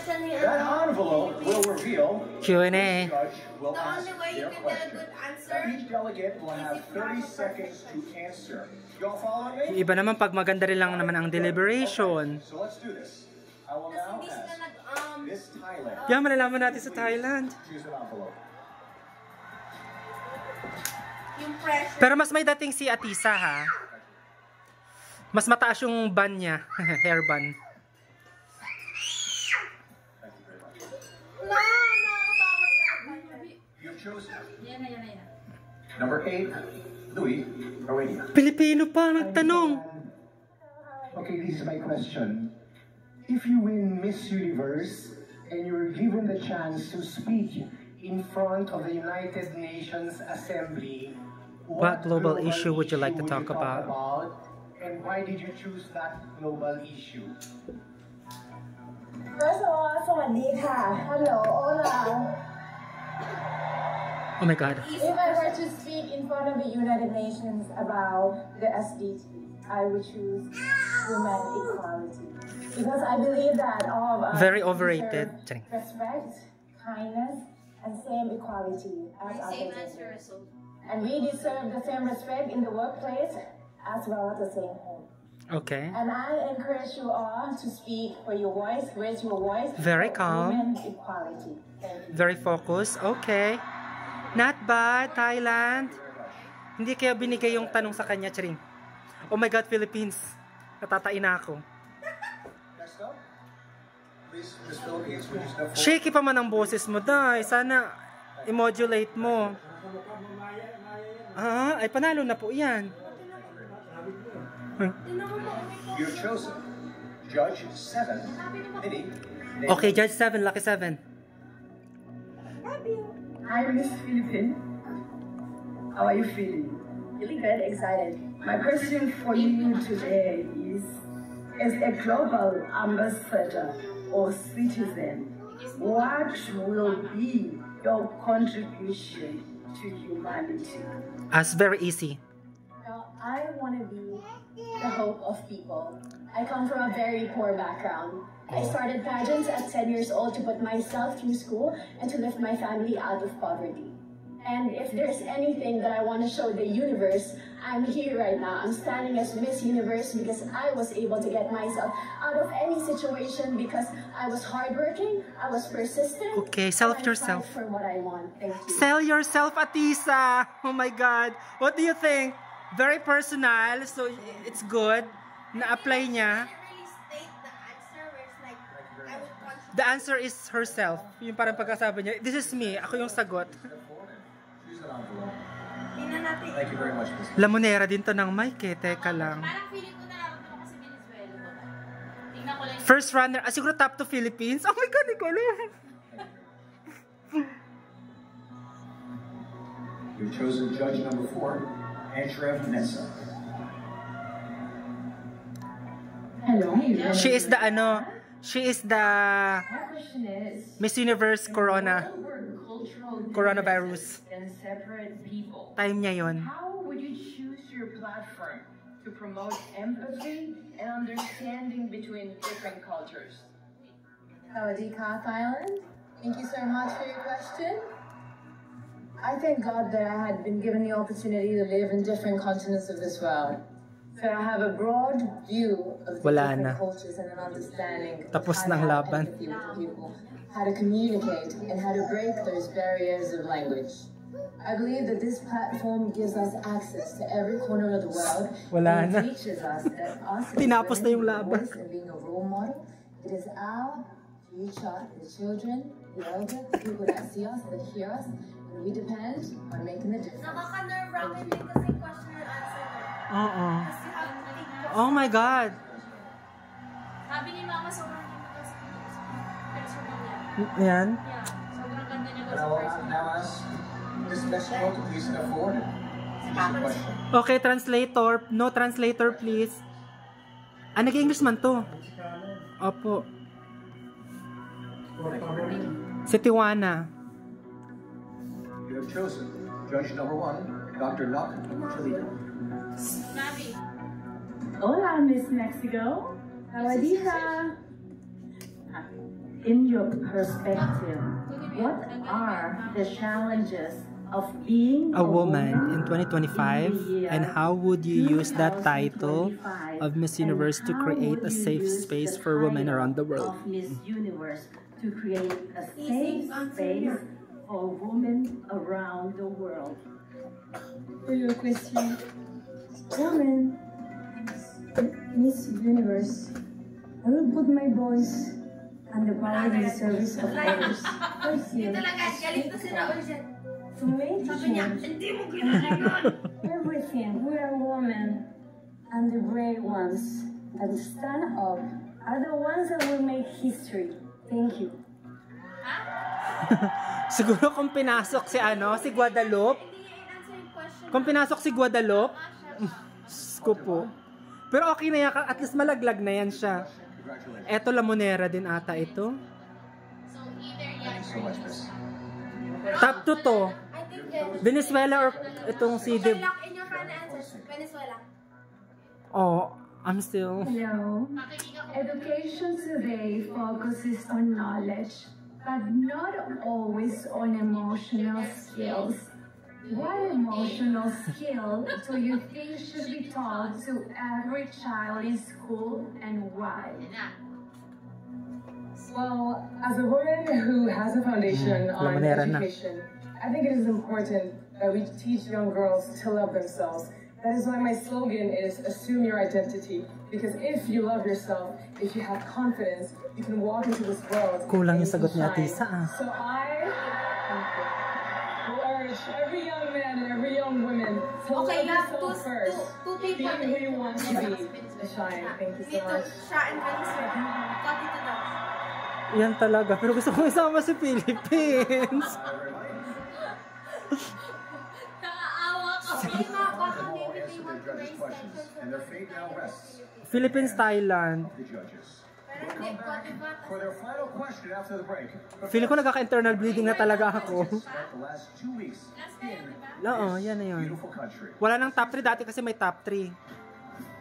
That envelope will reveal. Q&A. The only way you can get a good answer. Each delegate will have 30 seconds to answer. Y'all follow me? Yung iba naman pag maganda rin lang naman ang deliberation. So let's do this. I will now ask Miss Thailand. Yan, malalaman natin sa Thailand. Choose an envelope. Pero mas may dating si Atisa, ha? Mas mataas yung ban niya. Hair ban. You've chosen. Number 8, Louis Arania. Pilipino pa nagtanong. Okay, this is my question. If you win Miss Universe and you're given the chance to speak in front of the United Nations Assembly, what global issue would you like to talk about? And why did you choose that global issue? First of all, สวัสดีค่ะ Hello, hola. Oh my God. If I were to speak in front of the United Nations about the SDGs, I would choose women equality. Because I believe that all of us Very overrated. deserve respect, kindness, and same equality as others. And we deserve the same respect in the workplace as well as the same home. Okay. And I encourage you all to speak for your voice, raise your voice. Very for calm. Women equality. Thank you. Very focused. Okay. Not bad, Thailand. Hindi kaya binigay yung tanong sa kanya, Charing. Oh my God, Philippines. Natatain na ako. Next up, please, Miss Philippines, would you step forward? Shaky pa man ang boses mo, Day. Sana i-modulate mo. Ah, ay panalo na po yan. You've chosen Judge 7, Minnie. Okay, Judge 7, Lucky 7. Hi, Miss Philippine. How are you feeling? Really good, excited. My question for you today is, as a global ambassador or citizen, what will be your contribution to humanity? As very easy. Now, I want to be the hope of people. I come from a very poor background. I started pageants at 10 years old to put myself through school and to lift my family out of poverty. And if there's anything that I want to show the universe, I'm here right now. I'm standing as Miss Universe because I was able to get myself out of any situation because I was hardworking, I was persistent. Okay, sell and I yourself. fight for what I want. Thank you. Sell yourself, Atisa. Oh my God. What do you think? Very personal, so it's good. Na-apply niya. The answer is herself. Yung parang pagkasabi niya, this is me. Ako yung sagot. Choose an envelope. Thank you very much, Miss. Lamonera din to ng mic eh. Teka lang. Parang feeling ko nararamdaman ko si Venezuela. Tingnan ko lang. First runner. Ah, siguro top to Philippines. Oh my God, Nicole. You've chosen Judge number 4, Andrea Vanessa. Hello. She is the ano, she is the My question is, Miss Universe Corona. Coronavirus. And separate people. Time niya yon. How would you choose your platform to promote empathy and understanding between different cultures? Howdy, Kath Island. Thank you so much for your question. I thank God that I had been given the opportunity to live in different continents of this world. So I have a broad view of the Wala different na. cultures and an understanding Tapos of how ng to have laban. empathy with people, how to communicate, and how to break those barriers of language. I believe that this platform gives us access to every corner of the world Wala and na. teaches us that us as Tinapos na women yung being a laban. voice and being a role model, it is our future, the children, the elder, the people that see us, that hear us, and we depend on making the difference. Nakaka-nerve-wracking din kasi question and answer. Oo. Kasi you have to think Oh my God. Sabi ni Mama, sobrang ganda daw sa personal niya. Yan. Yeah, sobrang ganda niya daw And sa I will personal. now ask Miss Mexico to please step forward and finish the question. Okay, translator. No translator, please. Ah, nag-English man to. Opo. Si Tiwana. You have chosen Judge number 1, Dr. Knock Toledo. Nabi. Hola, Miss Mexico. Sawadika. in your perspective, what are the challenges of being A woman in 2025, and how would you use that title of Miss Universe to create a safe space for women around the world? Of Miss Universe to create a safe space for women around the world. For your question, woman, Miss Universe, I will put my voice and the power in the service of others. First you, to make change everything. We are women, and the brave ones that stand up are the ones that will make history. Thank you. Siguro kung pinasok si Guadalupe. Kung pinasok si Guadalupe, ko po. Pero okay na yan, at least malaglag na yan siya. Eto, La Monera din ata ito. So, either yan. Top 2 to. Venezuela or itong si Okay, lock in your final answers. Venezuela. Oh, I'm still... Hello. Education today focuses on knowledge, but not always on emotional skills. What emotional skill do you think should be taught to every child in school, and why? Well, as a woman who has a foundation on education, I think it is important that we teach young girls to love themselves. That is why my slogan is assume your identity. Because if you love yourself, if you have confidence, you can walk into this world. Kulang yung and sagot ni shine. Atisa. So I will urge every young man and every young woman to love Okay, you have yourself first. two Be people. who you want to be. To shine. Thank you so much. Siya and Venezuela. Cut it to that. Yan talaga. Pero gusto kong isama si Philippines. Nakaawa ka. Okay, ma, baka maybe they want to raise tensions. And their fate now rests Philippines, Thailand. with the judges. Pero hindi, Cote For their final question after the break. Feeling ko nagkaka-internal bleeding na talaga ako. Spent the last 2 weeks Last time, di ba? Oo, yan na yun. beautiful country. Wala nang top 3 dati kasi may top 3.